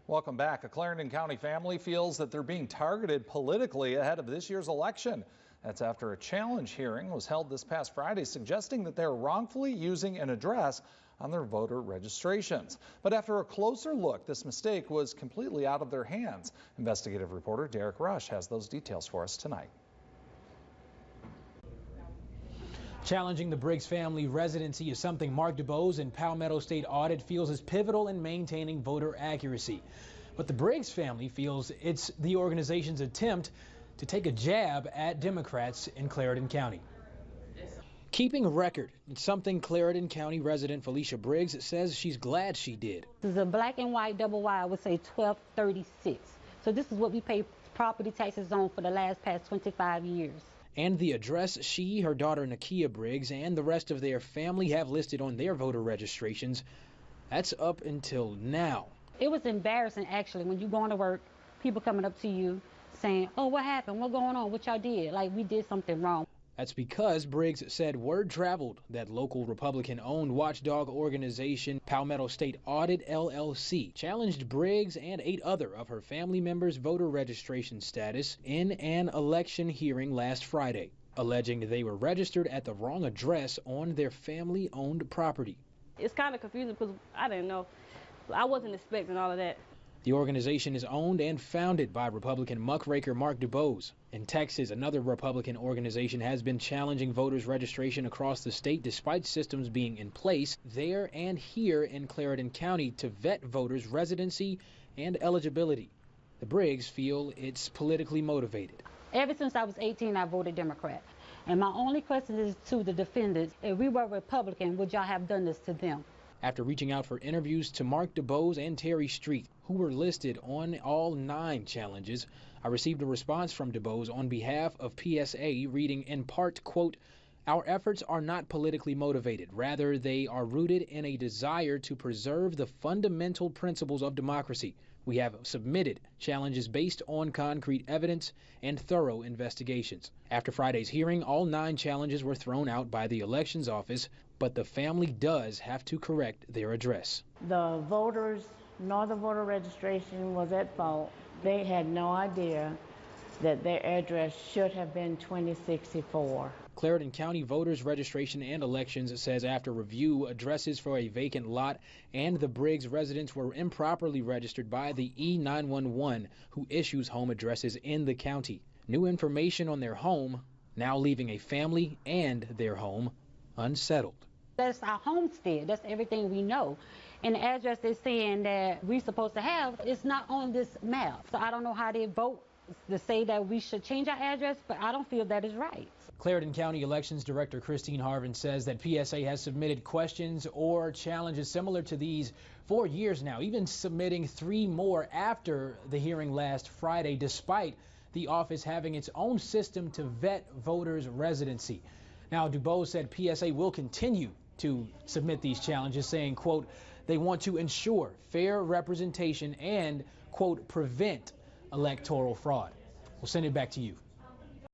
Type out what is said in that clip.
Welcome back. A Clarendon County family feels that they're being targeted politically ahead of this year's election. That's after a challenge hearing was held this past Friday suggesting that they're wrongfully using an address on their voter registrations. But after a closer look, this mistake was completely out of their hands. Investigative reporter Derek Rush has those details for us tonight. Challenging the Briggs family residency is something Mark DuBose and Palmetto State Audit feels is pivotal in maintaining voter accuracy. But the Briggs family feels it's the organization's attempt to take a jab at Democrats in Clarendon County. Keeping a record, it's something Clarendon County resident Felicia Briggs says she's glad she did. This is a black and white double wide, I would say 1236. So this is what we pay property taxes on for the past 25 years. And the address she, her daughter Nakia Briggs, and the rest of their family have listed on their voter registrations, that's up until now. It was embarrassing, actually, when you going to work, people coming up to you saying, oh, what happened? What going on? What y'all did? Like we did something wrong. That's because Briggs said word traveled that local Republican-owned watchdog organization Palmetto State Audit, LLC, challenged Briggs and 8 other of her family members' voter registration status in an election hearing last Friday, alleging they were registered at the wrong address on their family-owned property. It's kind of confusing because I didn't know. I wasn't expecting all of that. The organization is owned and founded by Republican muckraker Mark DuBose. In Texas, another Republican organization has been challenging voters' registration across the state despite systems being in place there and here in Clarendon County to vet voters' residency and eligibility. The Briggs feel it's politically motivated. Ever since I was 18, I voted Democrat. And my only question is to the defendants, if we were Republican, would y'all have done this to them? After reaching out for interviews to Mark DuBose and Terry Street, who were listed on all 9 challenges, I received a response from DuBose on behalf of PSA reading in part, quote, "Our efforts are not politically motivated. Rather, they are rooted in a desire to preserve the fundamental principles of democracy. We have submitted challenges based on concrete evidence and thorough investigations." After Friday's hearing, all 9 challenges were thrown out by the elections office, but the family does have to correct their address. The voters, nor the voter registration was at fault. They had no idea that their address should have been 2064. Clarendon County Voters Registration and Elections says after review, addresses for a vacant lot and the Briggs residents were improperly registered by the E911, who issues home addresses in the county. New information on their home now leaving a family and their home unsettled. That's our homestead. That's everything we know. And the address they're saying that we're supposed to have is not on this map. So I don't know how they vote to say that we should change our address, but I don't feel that is right. Clarendon County Elections Director Christine Harvin says that PSA has submitted questions or challenges similar to these for years now, even submitting 3 more after the hearing last Friday, despite the office having its own system to vet voters' residency. Now, DuBose said PSA will continue to submit these challenges, saying, quote, they want to ensure fair representation and, quote, prevent electoral fraud. We'll send it back to you.